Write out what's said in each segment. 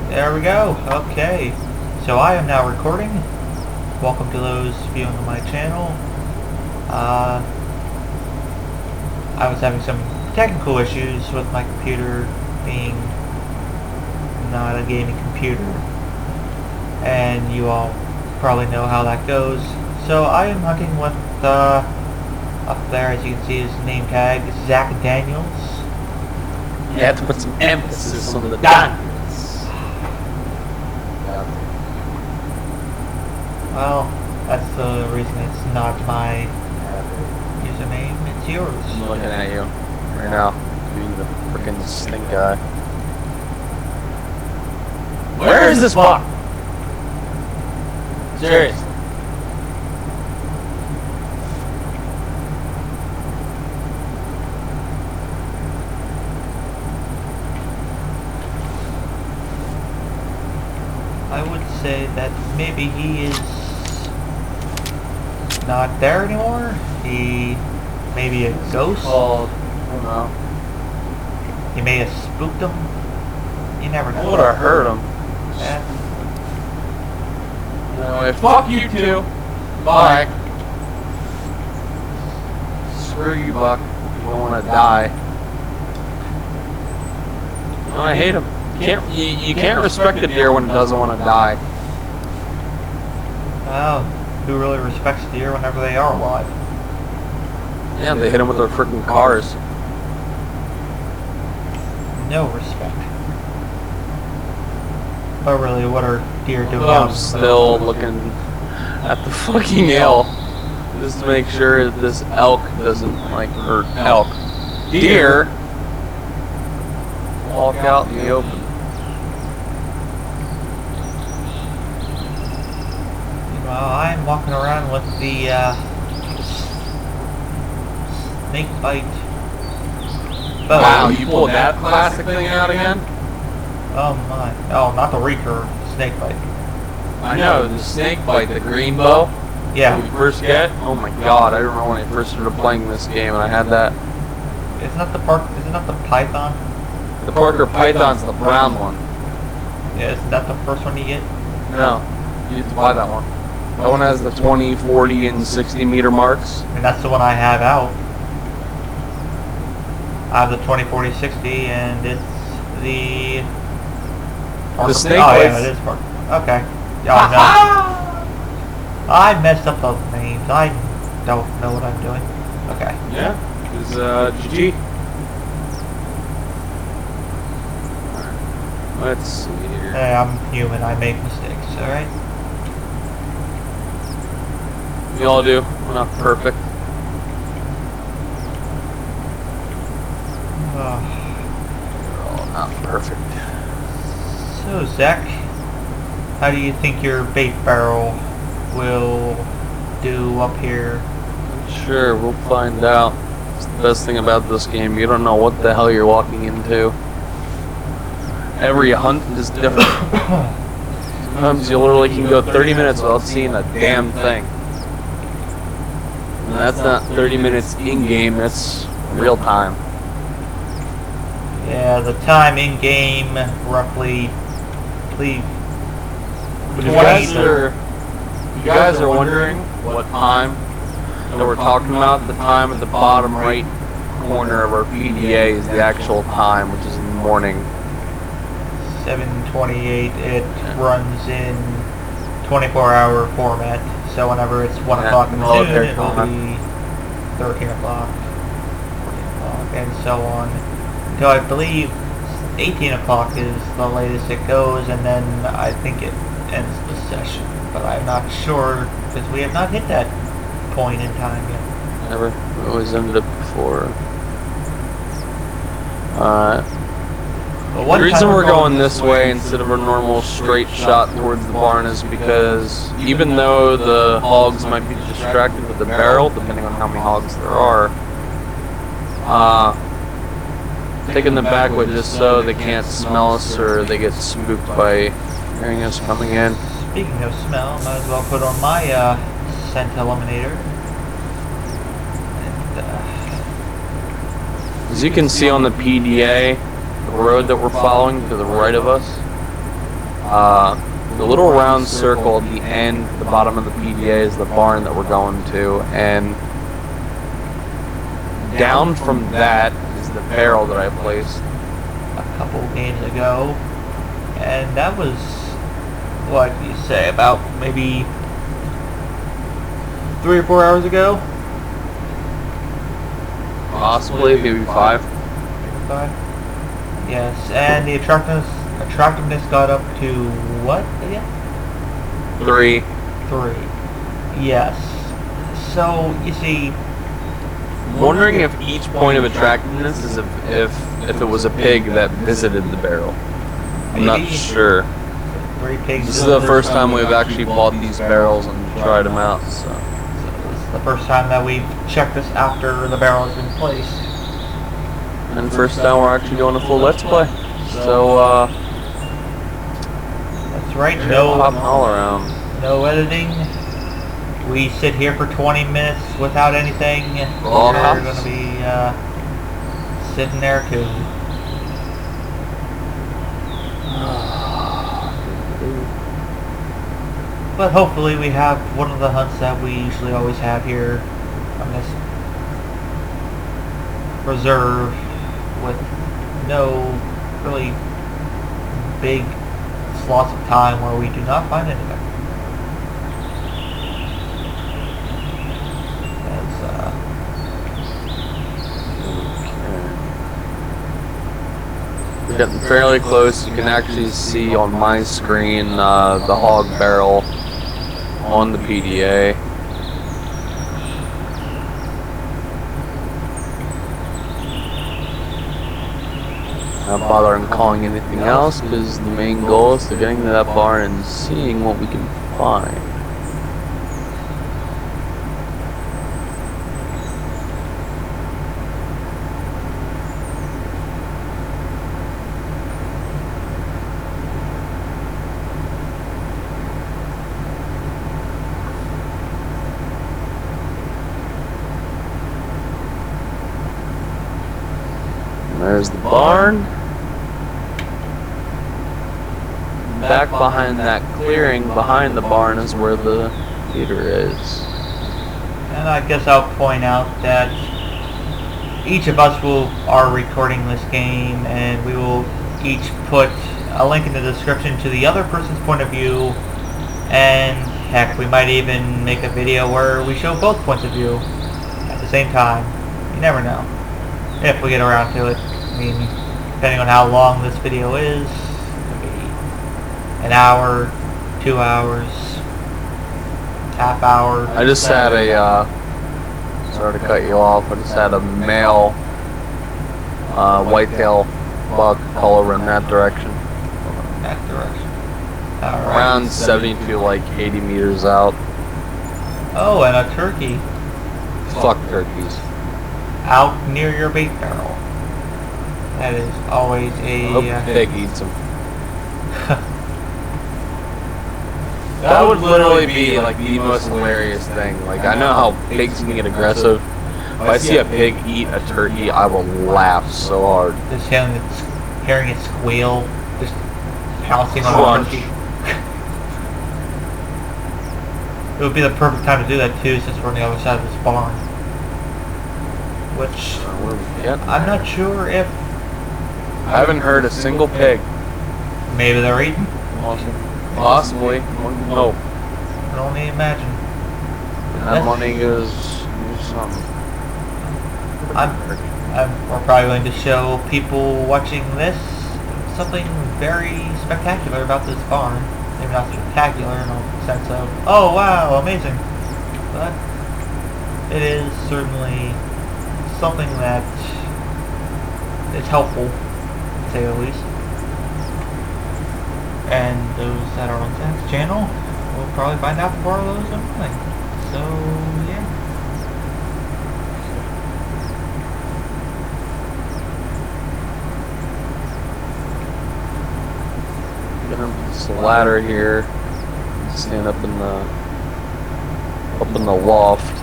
There we go. Okay. So I am now recording. Welcome to those viewing on my channel. I was having some technical issues with my computer being not a gaming computer. And you all probably know how that goes. So I am hunting with, up there as you can see his name tag, Zach Daniels. You have to put some emphasis on the Daniels. Well, that's the reason it's not my username, it's yours. I'm looking at you right now, being the freaking stink guy. Where is this block? Serious. I would say that maybe he is not there anymore. He may be a ghost. I don't know. He may have spooked him. You never know. I would have heard him. Yeah. Anyway, fuck you two. Bye. Screw you, Buck. You don't want to die. No, I hate him. You can't respect a deer when it doesn't want to die. Well, who really respects deer whenever they are alive? Yeah, they hit him with their freaking cars. No respect. But really, what are deer doing? I'm still looking at the fucking hill just to make sure that this elk doesn't hurt elk. Deer walk out in the open. Well, I'm walking around with the snake bite bow. Wow, you pulled that classic thing out again? Oh my! Oh, not the recur, snake bite. I know, the snake bite, the green bow. Yeah. When you first get? Oh my god, I remember when I first started playing this game and I had that. Isn't that the python? The Parker Python's the brown one. Yeah, isn't that the first one you get? No, you have to buy that one. That one has the 20, 40, and 60 meter marks. And that's the one I have out. I have the 20, 40, 60, and it's the... The snake oh bites. yeah, it is Parker. Okay. Oh no. I messed up those names. I don't know what I'm doing. Okay. Yeah, it's GG. Let's see here. Hey, I'm human. I make mistakes, alright? We all do. We're not perfect. We're all not perfect. So, Zach, how do you think your bait barrel will do up here? Sure, we'll find out. It's the best thing about this game. You don't know what the hell you're walking into. Every hunt is different. Sometimes you literally can go 30 minutes without seeing a damn thing. And that's not 30 minutes in-game, that's real time. Yeah, the time in game roughly, please. If you guys are wondering what time that we're talking about, the time at the bottom right corner of our PDA is the actual time, which is in the morning. 7:28. It runs in 24-hour format. So whenever it's 1 o'clock in the noon, it will be 13 o'clock, 14 o'clock, and so on. Until I believe 18 o'clock is the latest it goes, and then I think it ends the session. But I'm not sure, because we have not hit that point in time yet. Never. We always ended up before. The reason we're going this way instead of a normal straight shot towards the barn is because even though the hogs might be distracted with the barrel, depending on how many hogs there are, taking them back with just so they can't smell us or they get spooked by hearing us coming in. Speaking of smell, might as well put on my scent eliminator. And, as you can see on the PDA, the road that we're following to the right of us, The little round circle at the end, the bottom of the PDA, is the barn that we're going to, and down from that is the barrel that I placed a couple games ago, and that was, what do you say, about maybe 3 or 4 hours ago? Possibly, maybe 5. 5? Yes, and the attractiveness got up to what again? 3. 3. Yes. So, you see, Wondering if each point of attractiveness is if it was a pig that visited the barrel. I'm not sure. 3 pigs. This is the first time we've actually bought these barrels and tried them out, so. This is the first time that we've checked this after the barrel has been placed. And first time we're actually doing a full Let's Play. So, that's right, pop all around. No editing. We sit here for 20 minutes without anything. All We're hops. going to be sitting there too. But hopefully we have one of the hunts that we usually always have here on this reserve with no really big slots of time where we do not find anything. We're getting fairly close. You can actually see on my screen the hog barrel on the PDA. Not bothering calling anything else because the main goal is to getting to that barn and seeing what we can find. There's the barn. Back behind that clearing behind the barn is where the theater is. And I guess I'll point out that each of us are recording this game, and we will each put a link in the description to the other person's point of view, and heck, we might even make a video where we show both points of view at the same time. You never know. If we get around to it. I mean, depending on how long this video is, maybe an hour, 2 hours, half hour. I just had a, sorry to cut you off, I just had a male whitetail buck call over in that direction. That direction. All right. Around 70 to like 80 meters out. Oh, and a turkey. Fuck turkeys. Out near your bait barrel. That is always a... I hope the pig eats them. That would literally be like the most hilarious thing. Like, I know how pigs can get aggressive. If I see a pig eat a turkey, I will laugh so hard. Just hearing it squeal, just pouncing on Crunch. the turkey. It would be the perfect time to do that too, since we're on the other side of this barn. Which, I'm not sure if... I haven't heard a single pig. Maybe they're eating? Possibly. No. I can only imagine. That money goes something. We're probably going to show people watching this something very spectacular about this barn. Maybe not spectacular in the sense of, oh wow, amazing. But it is certainly something that is helpful, to say the least. And those that are on Zach's channel will probably find out before those are mine. So, yeah. This ladder here, stand up in the loft.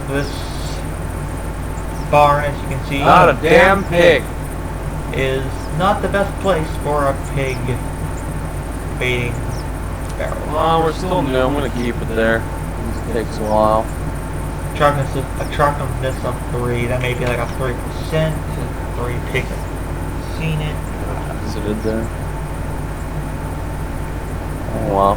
This barn, as you can see, Not a damn pig. is not the best place for a pig baiting barrel. Well, we're still new. I'm gonna keep it there. It takes a while. Attractiveness of 3. That may be like a 3%. 3 pigs have seen it. Visited there. Oh wow.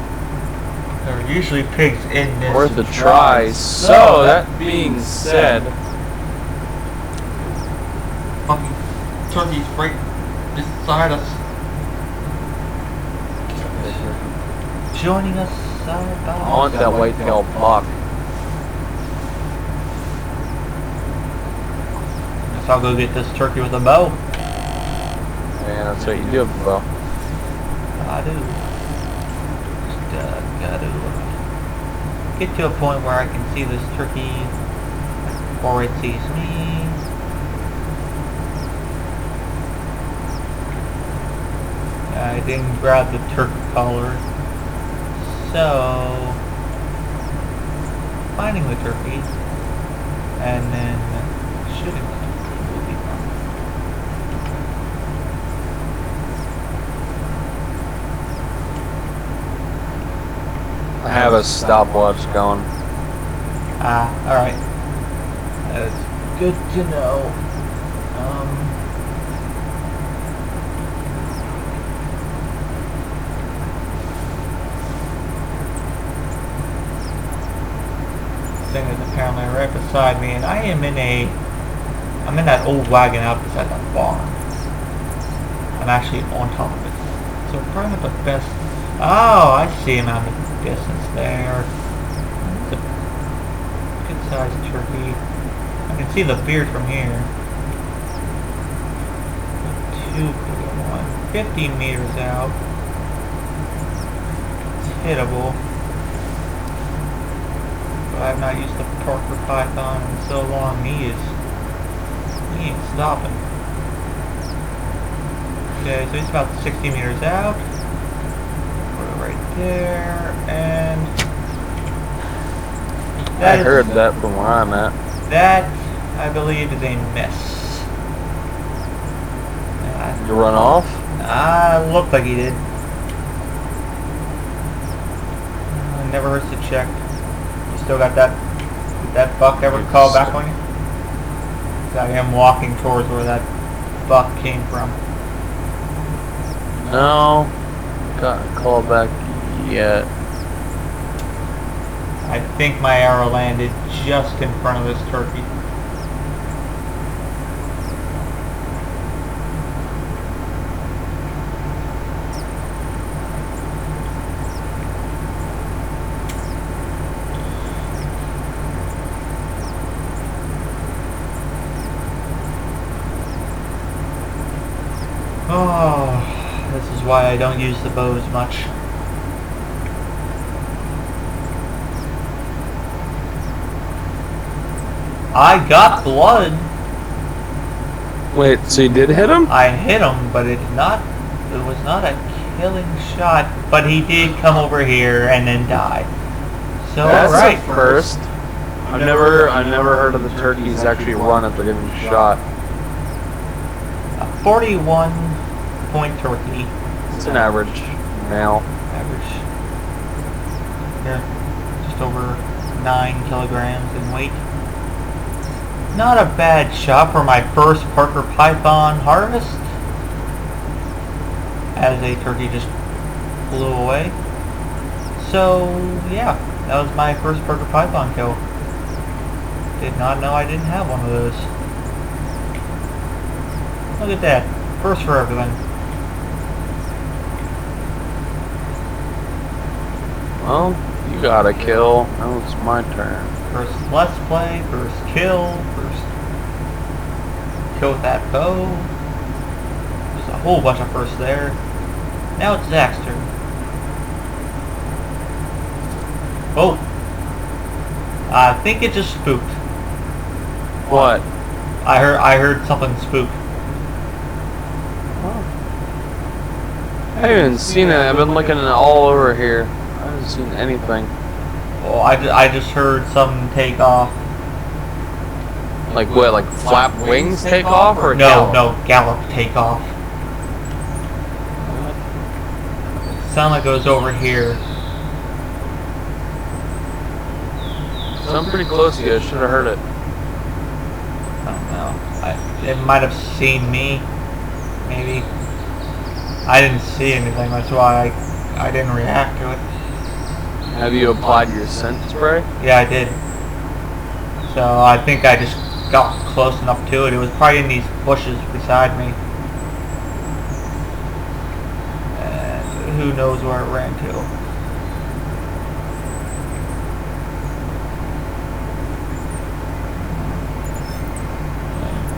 There are usually pigs in this. Worth a try. So that being said, fucking turkey's right beside us. Joining us side by. I want that white-tailed buck. Guess I'll go get this turkey with a bow. Yeah, that's what you do with a bow. I do. Just gotta get to a point where I can see this turkey before it sees me. I didn't grab the turkey collar, so finding the turkey and then shooting the turkey will be fun. I have a stopwatch going. Alright. That's good to know. Thing is apparently right beside me, and I'm in that old wagon out beside the barn. I'm actually on top of it. So probably not the best. Oh, I see him out in the distance there. It's a good sized turkey. I can see the beard from here. Too big a one. 15 meters out. It's hittable. I've not used the Parker Python in so long. He ain't stopping. Okay, so he's about 60 meters out. Put it right there, and I heard that from where I'm at. That, I believe, is a miss. Did you run off? Looked like he did. Never hurts to check. Still got that. Did that buck ever call back on you? Got him walking towards where that buck came from. No, got a call back yet. I think my arrow landed just in front of this turkey. Oh, this is why I don't use the bows much. I got blood. Wait, so you did hit him? I hit him, but it was not a killing shot, but he did come over here and then die. So that's right, a first. I've never heard of the turkeys actually run after getting shot. A 41-point turkey. It's an average male. Average. Yeah, just over 9 kilograms in weight. Not a bad shot for my first Parker Python harvest. As a turkey just flew away. So yeah, that was my first Parker Python kill. Did not know I didn't have one of those. Look at that. First for everything. Well, you got a kill. Now it's my turn. First let's play, first kill, first kill with that bow. There's a whole bunch of firsts there. Now it's Zach's turn. Oh! I think it just spooked. What? I heard something spook. I haven't seen it. I've been looking all over here. I haven't seen anything. Oh, I just heard something take off. Like what? Like flap wings take off or no, gallop take off. Sound like it was over here. So I'm pretty close to you. I should have heard it. I don't know. It might have seen me. Maybe. I didn't see anything. That's why I didn't react to it. Have you applied your scent spray? Yeah, I did. So I think I just got close enough to it. It was probably in these bushes beside me. And who knows where it ran to.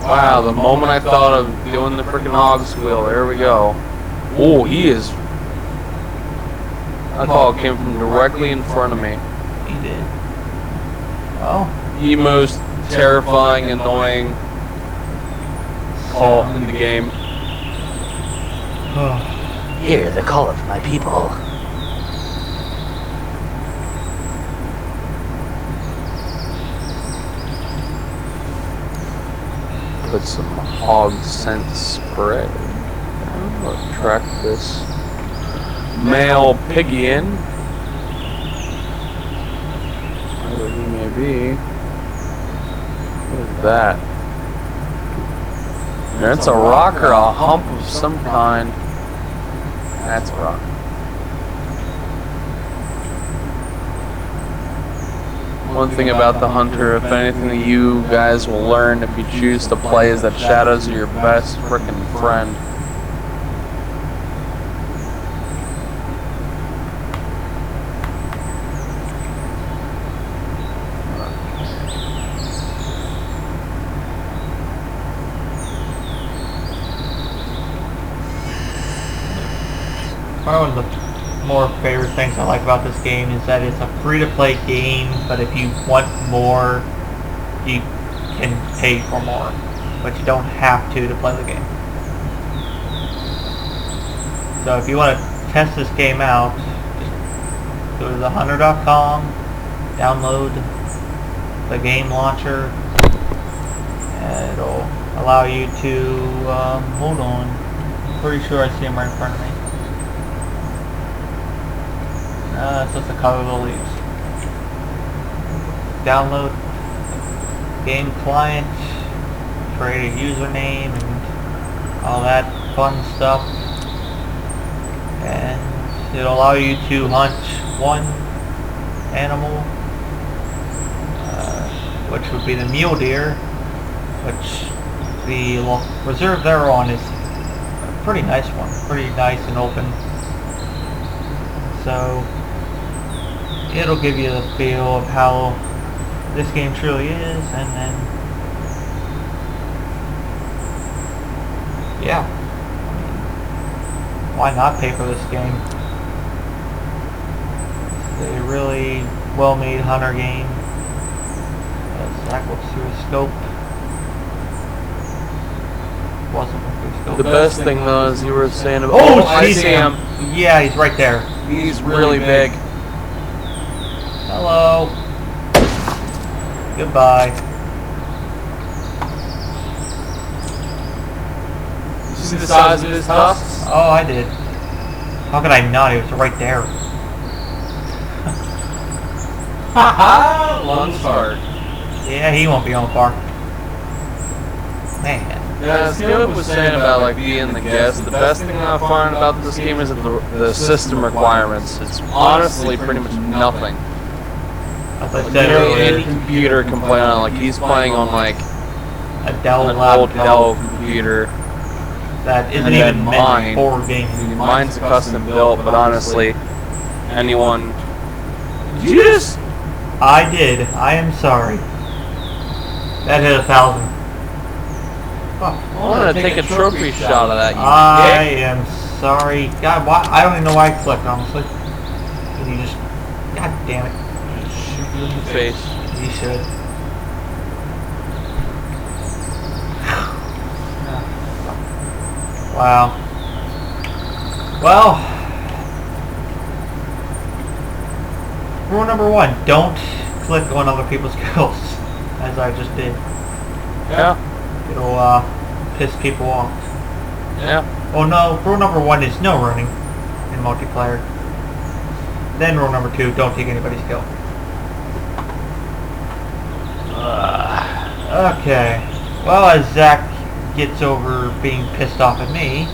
Wow, the moment I thought of doing the freaking hog squeal, there we go. Oh, he is. That call came from directly in front of me. He did. Oh. The most terrifying, annoying call in the game. Hear the call of my people. Put some hog scent spray. I'm gonna track this male piggy in. Wherever he may be. What is that? That's a rock or a hump of some kind. That's a rock. One thing about the Hunter, if anything that you guys will learn if you choose to play, is that shadows are your best frickin' friend. One of the more favorite things I like about this game is that it's a free-to-play game, but if you want more, you can pay for more, but you don't have to play the game. So if you want to test this game out, just go to theHunter.com, download the game launcher, and it'll allow you to, hold on, I'm pretty sure I see him right in front of me. It's just the color of the leaves. Download game client, create a username and all that fun stuff, and it'll allow you to hunt one animal, which would be the mule deer, which the reserve they're on is a pretty nice one, pretty nice and open. So it'll give you the feel of how this game truly is, and then yeah, why not pay for this game? It's a really well-made hunter game. Zach looks through a scope. Wasn't through a scope. The best thing though is you were saying about. Oh, I see him. Yeah, he's right there. He's really big. Hello. Goodbye. You see the size of his tusks? Oh, I did. How could I not? He was right there. Haha! Lunge start. Yeah, he won't be on far. Man. Yeah, Skip was saying about like being the guest. The best thing I find about this game is the system requirements. It's honestly pretty much nothing. As I Like, said earlier, any computer can play on. Like he's playing on like a Dell an old Dell laptop computer. that isn't And then even meant mine. for gaming. Mine's custom built, but honestly, anyone. Did you just? I did. I am sorry. That hit 1,000. Oh, I want to take a trophy shot of that. You I dick. am sorry. God, why? I don't even know why I clicked, honestly. And you just... God damn it. Shoot you in the face. You should. Wow. Well, rule number 1, don't click on other people's kills, as I just did. Yeah. It'll piss people off. Yeah. Oh no, rule number 1 is no running. in multiplayer. Then rule number 2, don't take anybody's kill. Okay. Well, as Zach gets over being pissed off at me.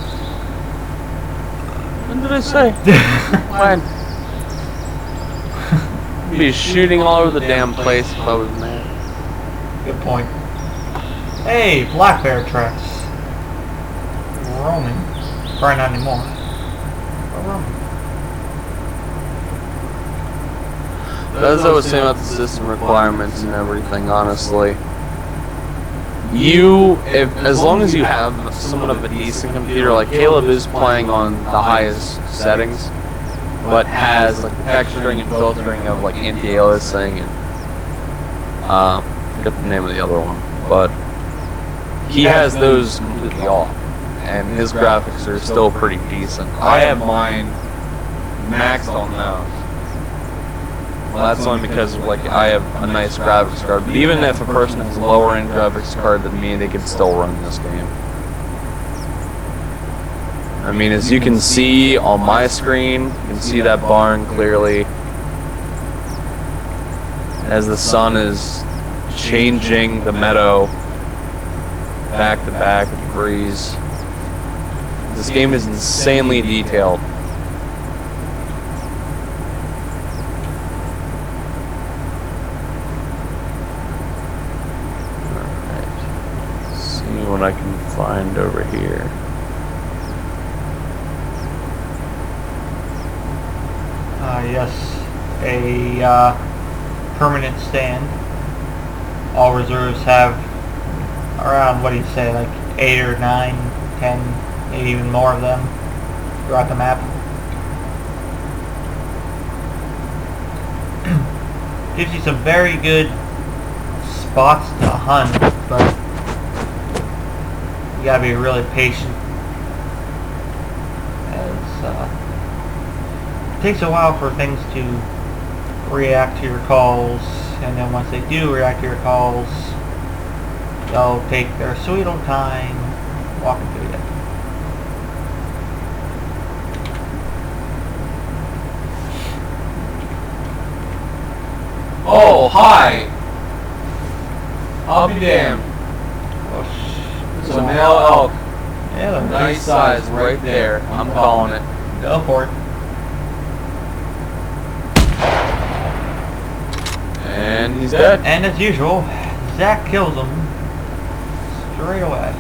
When did I say? When? I'd be shooting all over the damn place if I was mad. Good point. Hey, black bear tracks. Roaming. Probably not anymore. But roaming. As I was saying about the system requirements and everything, honestly, as long as you have somewhat of a decent computer, like Caleb is playing on the highest settings, but has like texturing and filtering of like anti-aliasing and I forget the name of the other one, but he has those completely off, and his graphics are still pretty decent. I have mine maxed on those. Well, that's only because like I have a nice graphics card. But even if a person has a lower end graphics card than me, they can still run this game. I mean, as you can see on my screen, you can see that barn clearly. As the sun is changing the meadow back to back with the breeze. This game is insanely detailed. What I can find over here. Yes, a permanent stand. All reserves have around, what do you say, like 8 or 9, 10, maybe even more of them throughout the map. Gives you some very good spots to hunt, but you gotta be really patient, as it takes a while for things to react to your calls, and then once they do react to your calls, they'll take their sweet old time walking through you. Oh, hi! I'll be damned. There's a male elk. Yeah, Nice size right there. I'm calling it. Go for it. And he's dead. And as usual, Zach kills him straight away.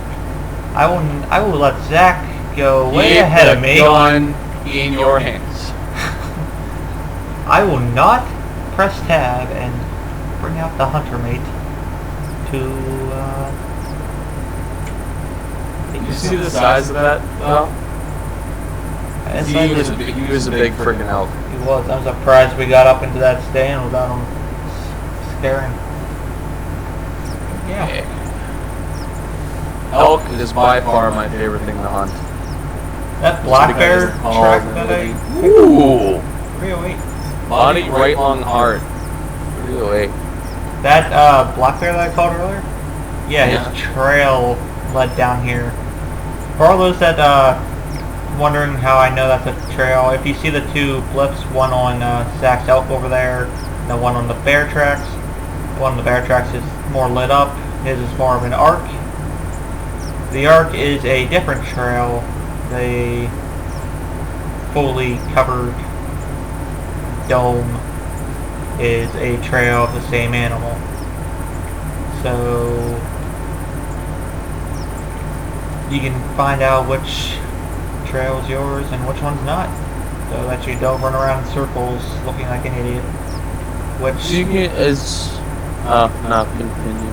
I will let Zach go way ahead of me. Gun in your hands. I will not press tab and bring out the hunter mate to You see the size of that, though? He was a big freaking elk. He was. I'm surprised we got up into that stand without him scaring. Yeah. Elk is by far my favorite thing to hunt. That black bear track that I... Ooh! 308. Body right on heart. 308. That black bear that I called earlier? Yeah, his trail led down here. For all those that wondering how I know that's a trail, if you see the two blips, one on Zach's elk over there, and the one on the bear tracks, the one on the bear tracks is more lit up, his is more of an arc. The arc is a different trail, the fully covered dome is a trail of the same animal. So you can find out which trail is yours and which one's not, so that you don't run around in circles looking like an idiot. Which You can, is no, continue.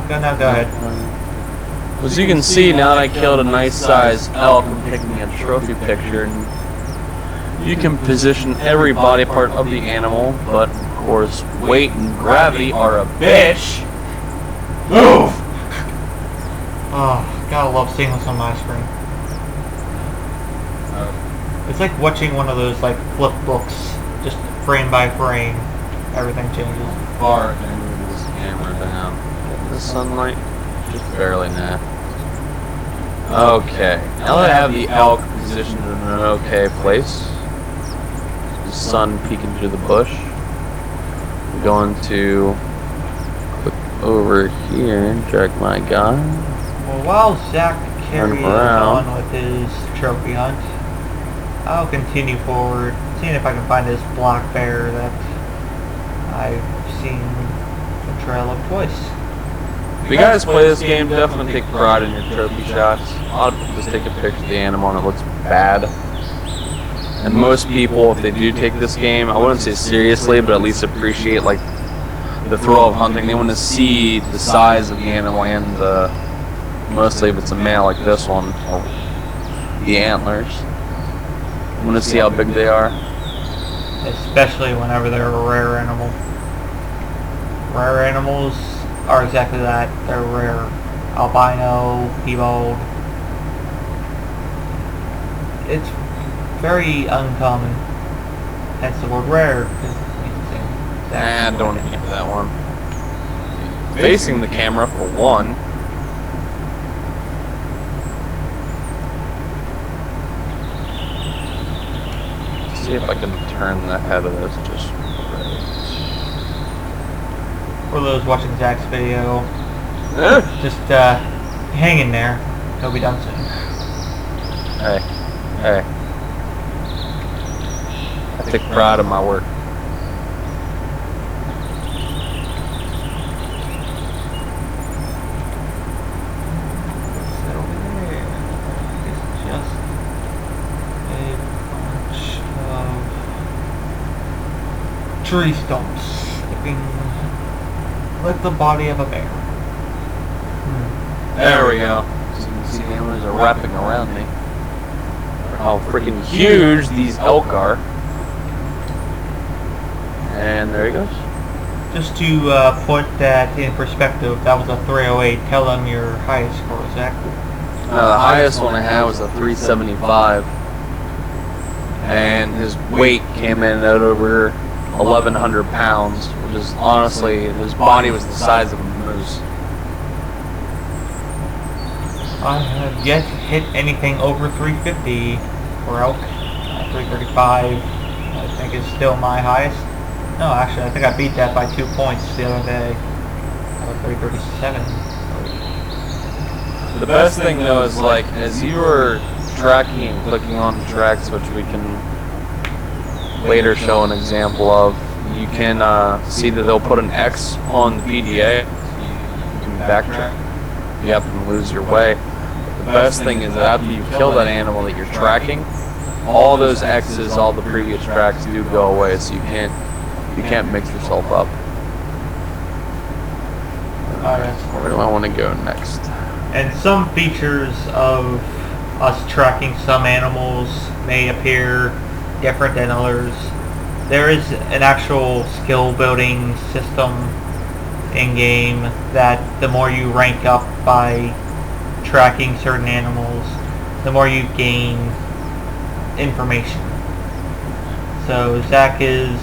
Go ahead. As you can see, now that I killed a nice size elk, I'm taking a trophy picture, and you can position every body part of the animal, but of course, weight and gravity are a bitch. Move! Oh, gotta love seeing this on my screen. It's like watching one of those like flip books, just frame by frame, everything changes. Far can I move this camera down? The sunlight, just barely now. Okay, now that I have the elk positioned in an okay place, the sun peeking through the bush, I'm going to click over here and drag my gun. Well, while Zach carries on with his trophy hunt, I'll continue forward, seeing if I can find this black bear that I've seen the trail of twice. If you guys play this game, definitely take pride in your trophy shots. A lot of people just take a picture of the animal and it looks bad. And most people, if they do take this game, I wouldn't say seriously, but at least appreciate like the thrill of hunting. They want to see the size of the animal and mostly if it's a male like this one, or the antlers. I want to see how big they are. Especially whenever they're a rare animal. Rare animals are exactly that. They're rare. Albino, piebald. It's very uncommon. Hence the word rare. Nah, don't keep that one. Facing the camera for one. See if I can turn the head of this just right. For those watching Zach's video, just hang in there. He'll be done soon. Hey, hey. I take pride in my work. What's over there? It's just a bunch of tree stumps looking like the body of a bear. There we go. So you can see the animals are wrapping around me. How freaking huge these elk are. And there he goes. Just to put that in perspective, that was a 308. Tell them your highest score, Zach. The highest one I had was a 375. And his weight came in at over 1,100 pounds, which is honestly, his body was the size of a moose. I have yet to hit anything over 350 for elk. 335, I think, is still my highest. No, actually, I think I beat that by 2 points the other day. 337. The best thing though is like, as you were tracking and clicking on the tracks, which we can later show an example of, you can see that they'll put an X on the PDA. You can backtrack if you happen to lose your way. The best thing is that after you kill that animal that you're tracking, all those X's, all the previous tracks do go away, so you can't mix yourself up. Where do I want to go next? And some features of us tracking some animals may appear different than others. There is an actual skill building system in game that the more you rank up by tracking certain animals, the more you gain information. So Zach is,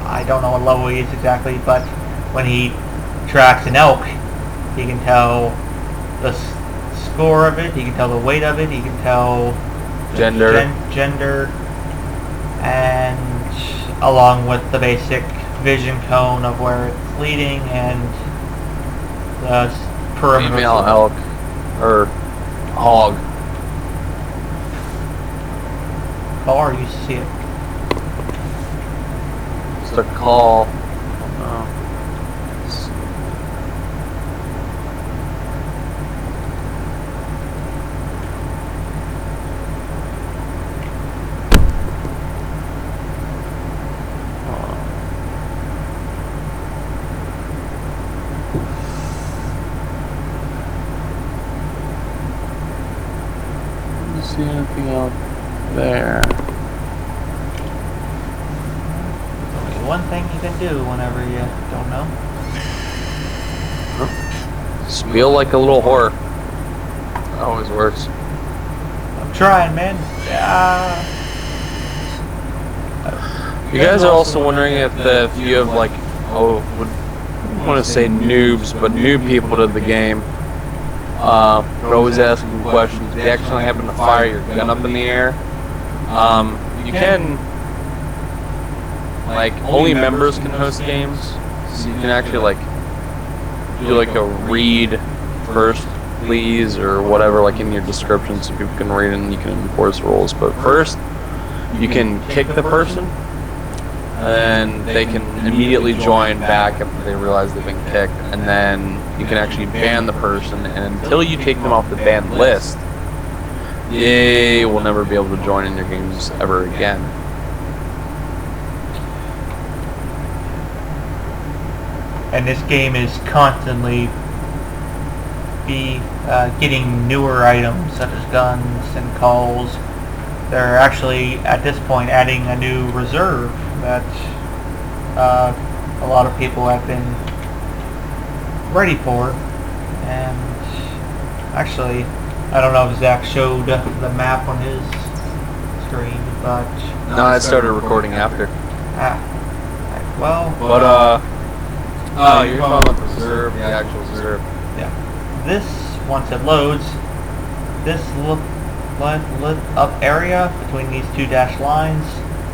I don't know what level he is exactly, but when he tracks an elk, he can tell the score of it, he can tell the weight of it, he can tell gender, and along with the basic vision cone of where it's leading and the perimeter. Female elk or hog. Bar, you see it. It's a call. See anything out there? Only one thing you can do whenever you don't know. Squeal like a little whore. That always works. I'm trying, man. You guys are also wondering if you have like, I want to say noobs, but new people to the game. You're always asking questions. They actually happen to fire your gun up in the air. You can, like, only members can host games, so you can actually, like, do, like, a read first, please, or whatever, like, in your description so people can read and you can enforce rules. But first, you can kick the person, and they can immediately join back after they realize they've been kicked, and then you can actually ban the person, and until you take them off the banned list, they will never be able to join in your games ever again. And this game is constantly getting newer items such as guns and calls. They're actually at this point adding a new reserve that a lot of people have been ready for. And actually, I don't know if Zach showed the map on his screen, but No, I started recording after. Well, but you're talking about the reserve, the actual reserve. yeah. This, once it loads, this lit up area between these two dashed lines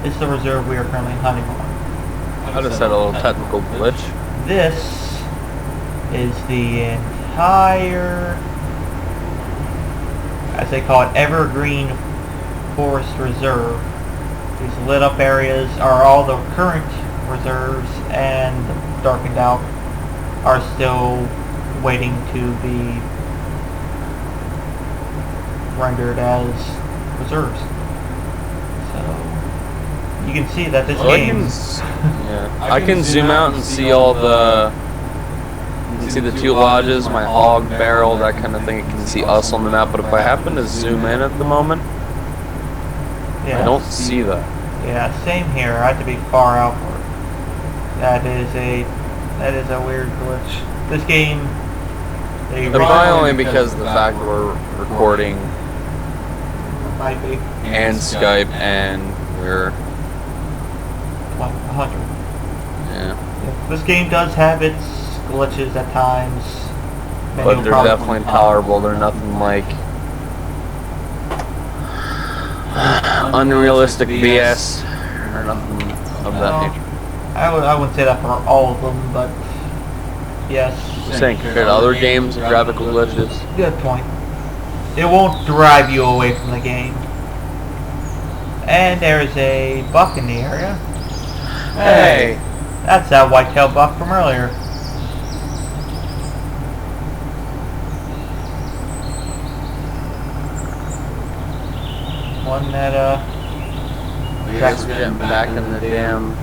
is the reserve we are currently hunting on. I just had a little technical glitch. This is the entire, as they call it, Evergreen Forest Reserve. These lit up areas are all the current reserves, and the darkened out are still waiting to be rendered as reserves. So you can see that this game. I can zoom out and see all the. You can see the two lodges, my hog barrel, that kind of thing. You can see us on the map, but if I happen to zoom in at the moment, Yeah. I don't see that. Yeah, same here. I have to be far outward. That is a weird glitch. This game, Probably only because of the fact that we're recording might be and Skype and we're like 100. yeah. This game does have its glitches at times, But they're definitely tolerable. They're nothing like unrealistic BS or nothing of that nature. I wouldn't say that for all of them, but yes. I'm saying compared to other games, graphical glitches. Good point. It won't drive you away from the game. And there's a buck in the area. Hey! That's that white-tailed buck from earlier. One that, You guys are getting back in the damn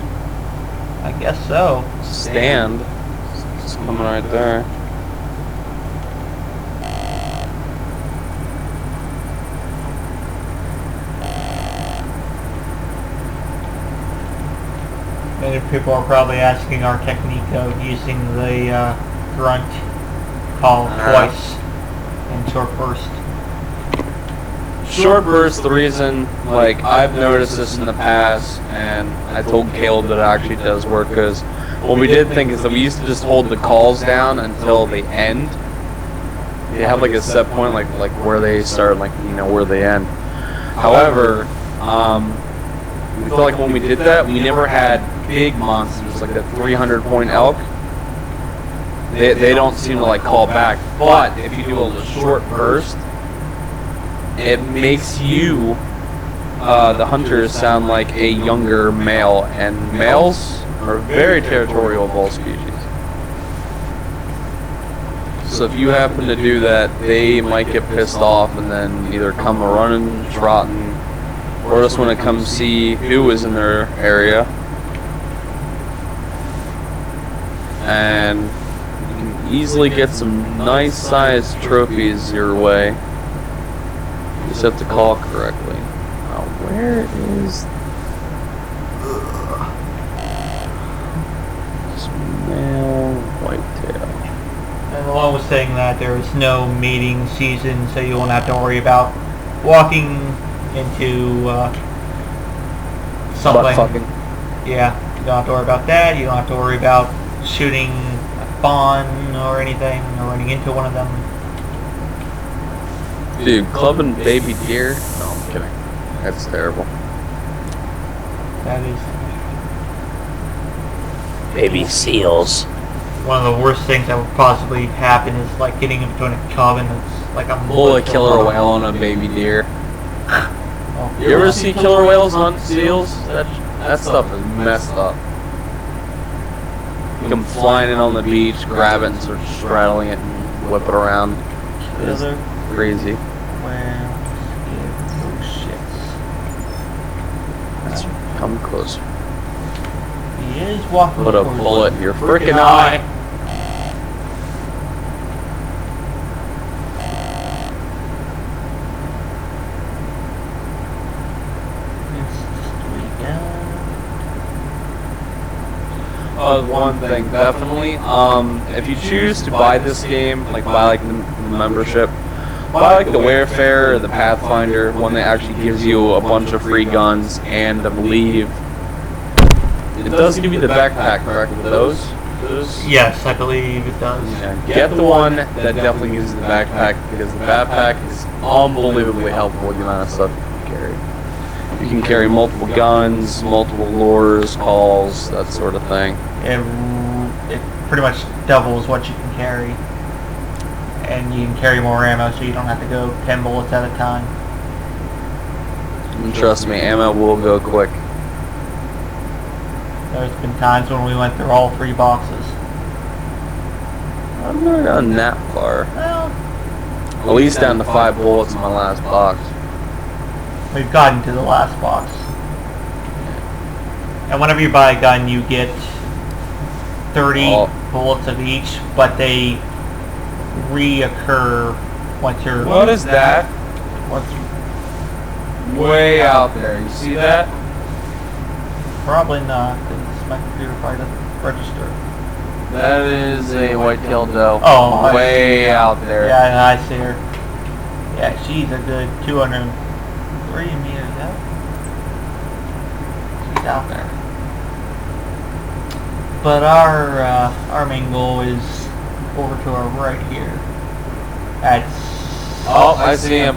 I guess so. stand. It's coming right there. Many people are probably asking our technique of using the grunt call twice in short burst. Short burst, the reason, like, I've noticed this in the past, and I told Caleb that it actually does work, because what we did think is that we used to just hold the calls down until they end. They have, like, a set point, like where they start, like, you know, where they end. However, we feel like when we did that, we never had big monsters, like that 300-point elk. They don't seem to, like, call back. But if you do a short burst, it makes you, the hunters, sound like a younger male, and males are very territorial of all species. So if you happen to do that, they might get pissed off and then either come running, trotting, or just want to come see who is in their area. And you can easily get some nice-sized trophies your way. You just have to call correctly. Now, where is this male whitetail? And along with saying that, there is no mating season, so you won't have to worry about walking into something. Butt fucking. Yeah, you don't have to worry about that. You don't have to worry about shooting a fawn or anything, or running into one of them. Dude, clubbing baby deer? No, I'm kidding. That's terrible. That is Baby seals. one of the worst things that would possibly happen is like getting in between a cub and it's like a Pull a killer whale on a baby deer. Oh, You ever see killer whales hunt seals? That stuff is messed up. You come flying in on the beach, grab it and start straddling it and whip it around. It's Killer crazy. whales give no shits. Let's come closer. He is walking. Put a towards bullet you. in your freaking eye. It's just way down. One thing, definitely. If you choose to buy this game, like buy like the membership, buy like the Warfare or the Pathfinder, one that actually gives you a bunch of free guns, and I believe it does give you the backpack, correct? With those? Yes, I believe it does. Yeah, get the one that definitely gives you the backpack, because the backpack is unbelievably helpful with the amount of stuff you can carry. You can carry multiple guns, multiple lures, calls, that sort of thing. It pretty much doubles what you can carry. And you can carry more ammo so you don't have to go 10 bullets at a time. And trust me, ammo will go quick. There's been times when we went through all 3 boxes. I've never gone that far. Well, At least down to 5 bullets in my last box. we've gotten to the last box. And whenever you buy a gun, you get 30 bullets of each, but they reoccur once you're... What is that? Once you, Way out there. You see that? probably not, because my computer probably doesn't register. That is a white-tailed doe. Oh, way out there. Yeah, I see her. Yeah, she's a good 203 meters out. She's out there. But our main goal is over to our right here. That's... Oh, I see him.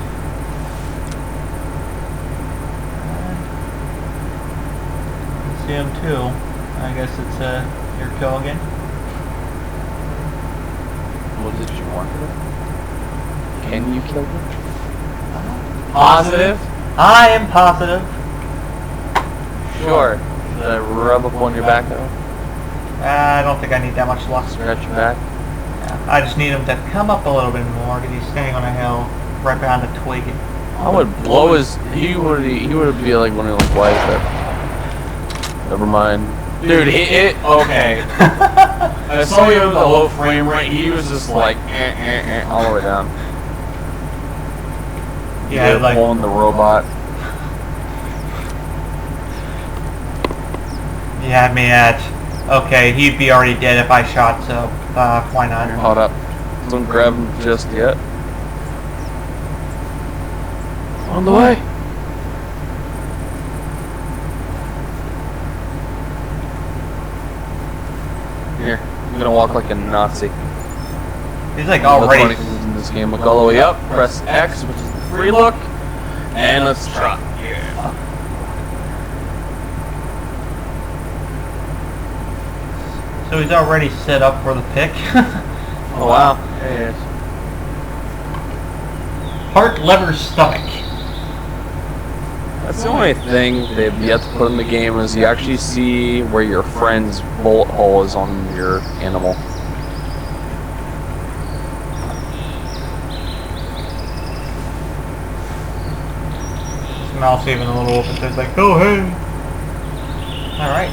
See him too. I guess it's your kill again. What did you want? Can you kill him? Positive? I am positive. Sure. Should I rub up on your back though? I don't think I need that much luck. Scratch your back? Yeah, I just need him to come up a little bit more because he's standing on a hill right behind a twig. I would blow his... He would be like one of like, why is that? Never mind. Dude, okay. I saw you with the low frame rate, he was just like, all the way down. Yeah, like... pulling the robot. You had me at... Okay, he'd be already dead if I shot, so why not? Hold up. Don't grab him just yet. On the way. Here, I'm gonna walk like a Nazi. He's like All already... the funny things in this game. Look all the way up. Press X, which is the free look, and let's try. Yeah. So he's already set up for the pick. Oh wow. There he is. Heart, lever, stomach. That's the only thing they've yet to put in the game is you actually see where your friend's bullet hole is on your animal. His mouth's even a little open, so it's like, go ahead. Alright.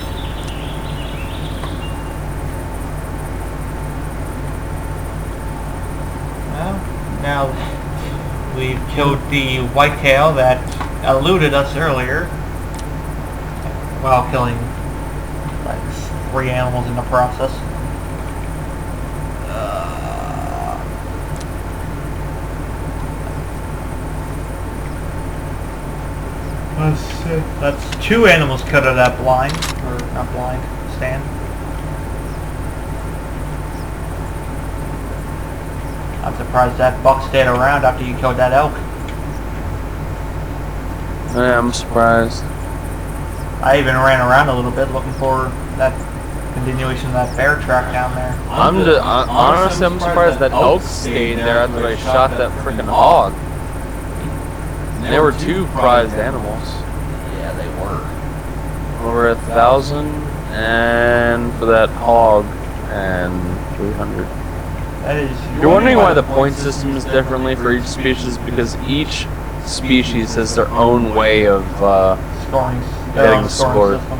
Well, now we've killed the whitetail that eluded us earlier while killing like 3 animals in the process. That's 2 animals cut out of that blind, or not blind, stand. I'm surprised that buck stayed around after you killed that elk. Yeah, I'm surprised. I even ran around a little bit looking for that continuation of that bear track down there. Honestly, I'm surprised that elk stayed there after I shot that freaking hog. There were 2 prized animals. Yeah, they were. Over 1,000, and for that hog, and 300. That is. You're wondering why the point system is differently for each species, because each species has their own way of scoring. getting the scores. System.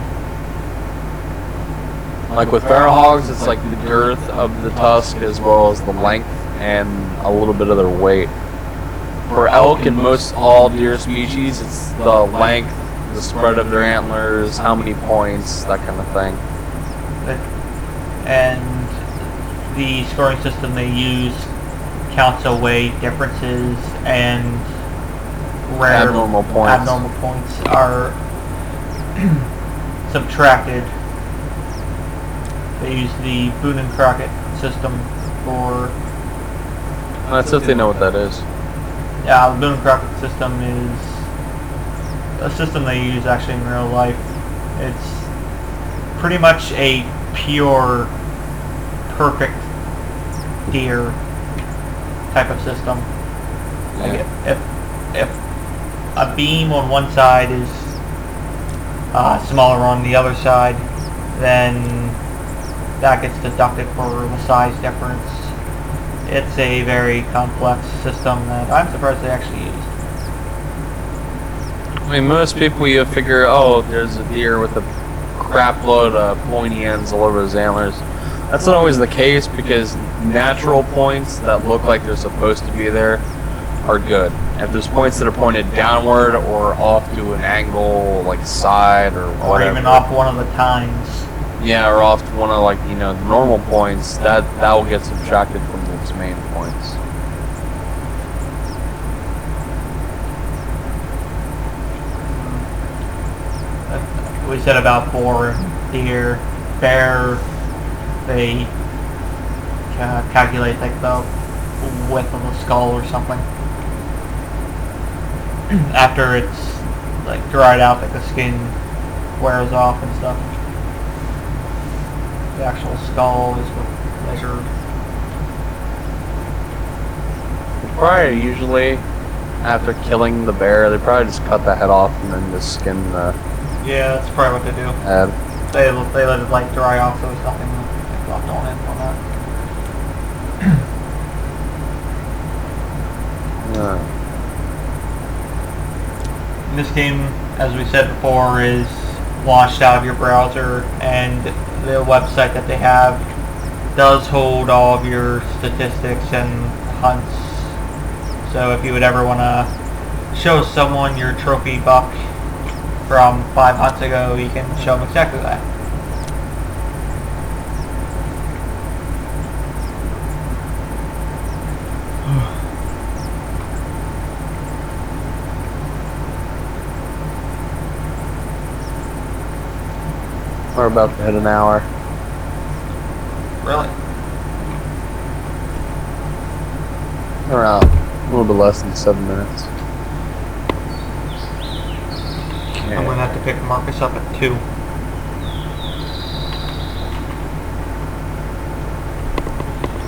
Like with feral hogs, it's like the girth of the tusk as well as the length and a little bit of their weight. For elk and most all deer species, it's the length, the spread of their antlers, how many points, that kind of thing. And the scoring system they use counts away differences, and rare abnormal points are subtracted. They use the Boone and Crockett system for... That's if they know what that is. Yeah, the Boone and Crockett system is a system they use actually in real life. It's pretty much a pure, perfect deer type of system. Like if a beam on one side is smaller on the other side, then that gets deducted for the size difference. It's a very complex system that I'm surprised they actually used. I mean, most people you figure, oh, there's a deer with a crap load of pointy ends all over his antlers. That's not always the case, because natural points that look like they're supposed to be there are good. If there's points that are pointed downward or off to an angle, like side or whatever, or even off one of the tines. Yeah, or off to one of, like, you know, the normal points, that will get subtracted from its main points. We said about boar and deer. Bear, they calculate like the width of the skull or something. After it's like dried out, like the skin wears off and stuff. The actual skull is measured. Probably usually after killing the bear, they probably just cut the head off and then just skin the Yeah, that's probably what they do. head. They let it like dry off, so there's nothing left on it on that. This game, as we said before, is launched out of your browser, and the website that they have does hold all of your statistics and hunts. So if you would ever want to show someone your trophy buck from 5 hunts ago, you can show them exactly that. We're about to hit an hour. Really? Around a little bit less than 7 minutes. I'm going to have to pick Marcus up at 2.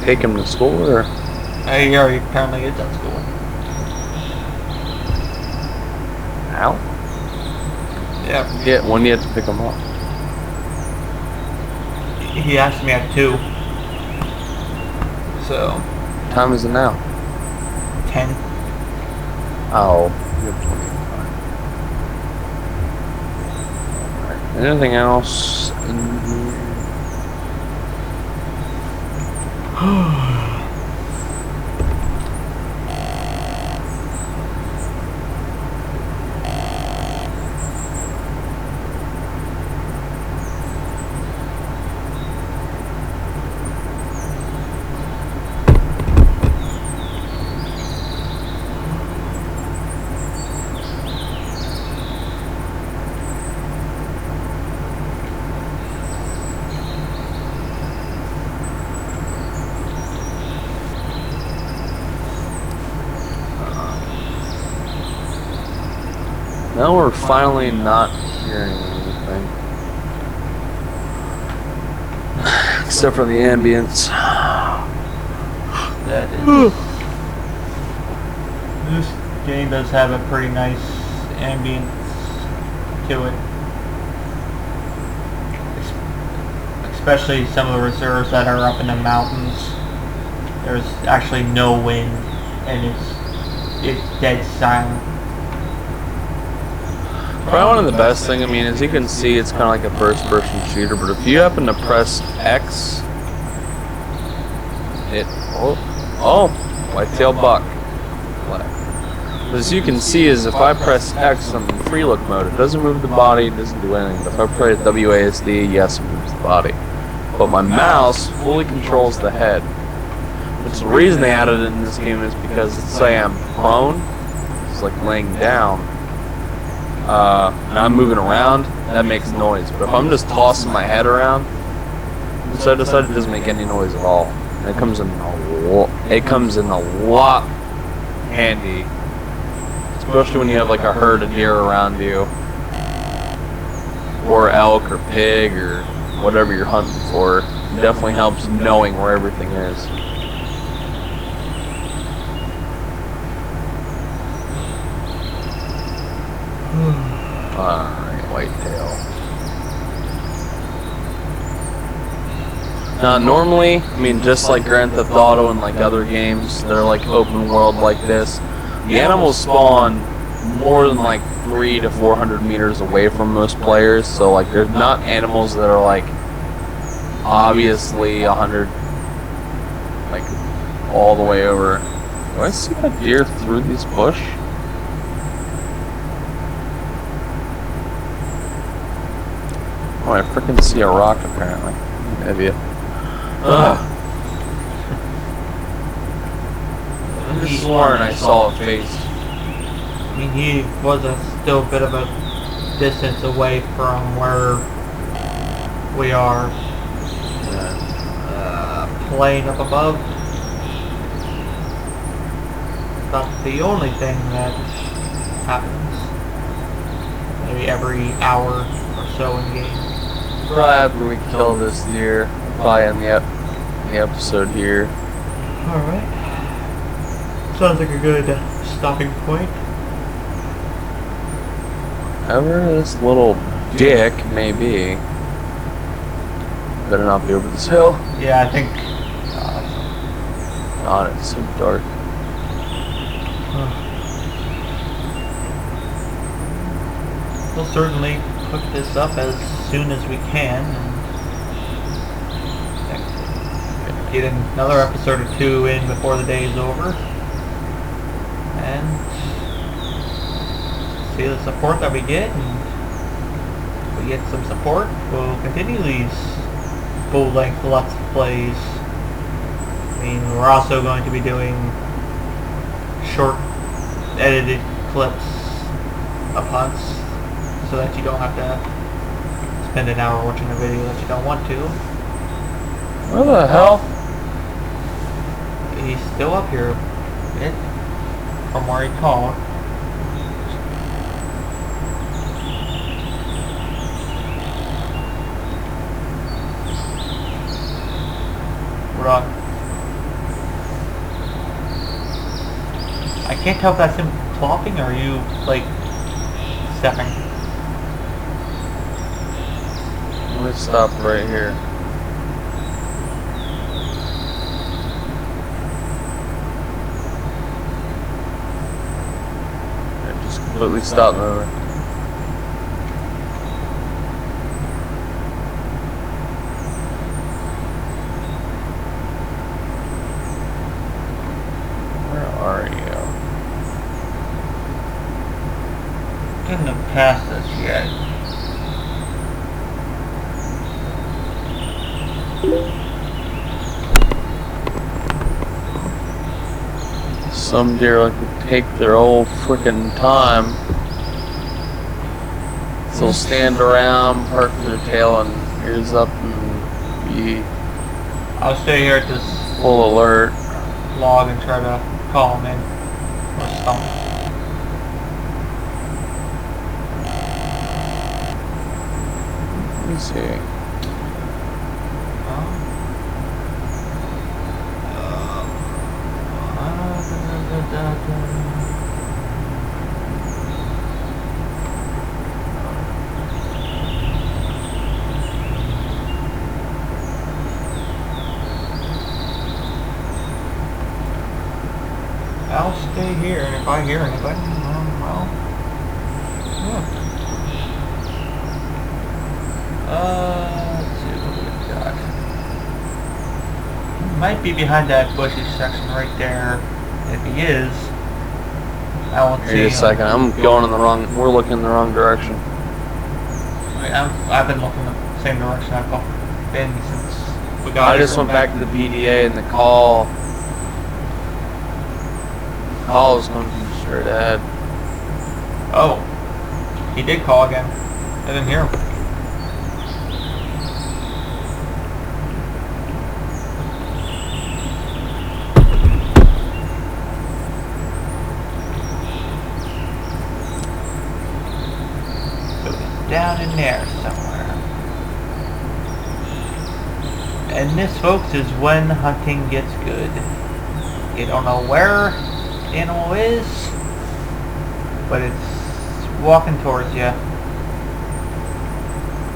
Take him to school, or? He already apparently is at school. Now? Yeah. Yeah, when do you have to pick him up? He asked me at 2. So. What time is it now? 10. Oh, you have plenty of time. Alright, anything else in here? Now we're finally not hearing anything. Except for the ambience. That is. This game does have a pretty nice ambience to it. Especially some of the reserves that are up in the mountains. There's actually no wind and it's dead silent. Probably one of the best thing, I mean, as you can see, it's kind of like a first-person shooter, but if you happen to press X, white-tailed buck. As you can see, is if I press X on free look mode, it doesn't move the body, it doesn't do anything. But if I press WASD, yes, it moves the body. But my mouse fully controls the head. Which the reason they added it in this game is because, let's say I'm prone, it's like laying down, and I'm moving around, that makes noise. But if I'm just tossing my head around, side to side, it doesn't make any noise at all. And it comes in a lot handy, especially when you have like a herd of deer around you, or elk or pig or whatever you're hunting for. It definitely helps knowing where everything is. Alright, whitetail. Now normally, I mean, just like Grand Theft Auto and like other games that are like open world like this, the animals spawn more than like 300 to 400 meters away from most players. So like, there's not animals that are like obviously 100, like all the way over. Do I see a deer through this bush? Oh, I freaking see a rock apparently. Maybe. I just sworn I saw a face. I mean, he was still a bit of a distance away from where we are. Plane up above. About the only thing that happens. Maybe every hour or so in the game. Right after we kill this deer, probably in the episode here. Alright. Sounds like a good stopping point. Whoever this little dick may be, better not be over this hill. Yeah, I think. God, it's so dark. We'll certainly hook this up as soon as we can and get another episode or two in before the day is over and see the support that we get, and if we get some support, we'll continue these full-length Let's Plays. I mean, we're also going to be doing short edited clips of hunts so that you don't have to spend an hour watching a video that you don't want to. Where the hell? He's still up here, from where he called. Hold on. I can't tell if that's him talking or you, like, stepping. Let me stop right here. Just completely stop moving. Where are you? Couldn't have passed us yet. Some deer like to take their old frickin' time. So they'll stand around, perk their tail and ears up and be I'll stay here at this full alert. log and try to call him in or stomp. me see. I'll stay here, and if I hear anybody, well, yeah. Let's see what we've got. Might be behind that bushy section right there. If he is, I won't see him. Wait a second, I'm going in the wrong, we're looking in the wrong direction. Wait, I've been looking the same direction I've been since we got I here just from went back to the PDA and the call is going to be straight ahead. Oh, he did call again. I didn't hear him. So he's down in there somewhere. And this, folks, is when hunting gets good. You don't know where the animal is, but it's walking towards you,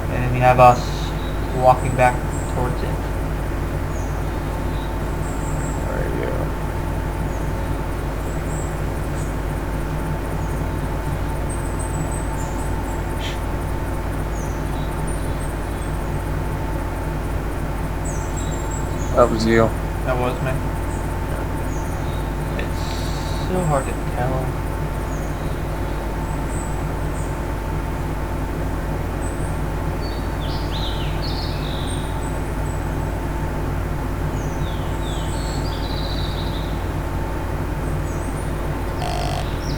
and then you have us walking back towards it. There you go. That was you. That was me. It's so hard to tell.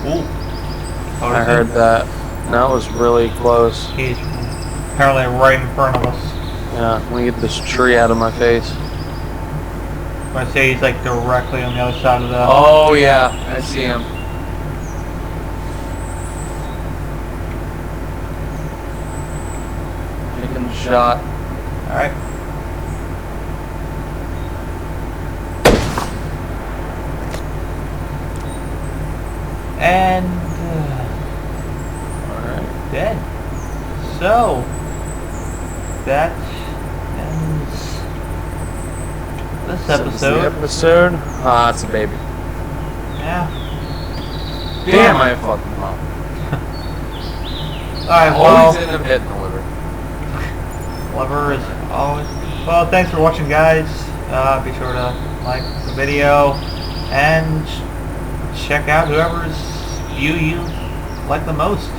Ooh. Oh, I heard that. That was really close. He's apparently right in front of us. Yeah, let me get this tree out of my face. I say he's like directly on the other side of the... Oh yeah, I see him. Taking the shot. Alright. And... Alright. dead. So... that ends this episode. The episode? Ah, it's a baby. Yeah. Damn, I fucked him up. Alright, well... Always end up hitting the liver. Liver is always... Well, thanks for watching, guys. Be sure to like the video and check out whoever's you like the most.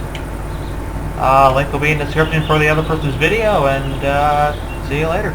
Link will be in the description for the other person's video, and see you later.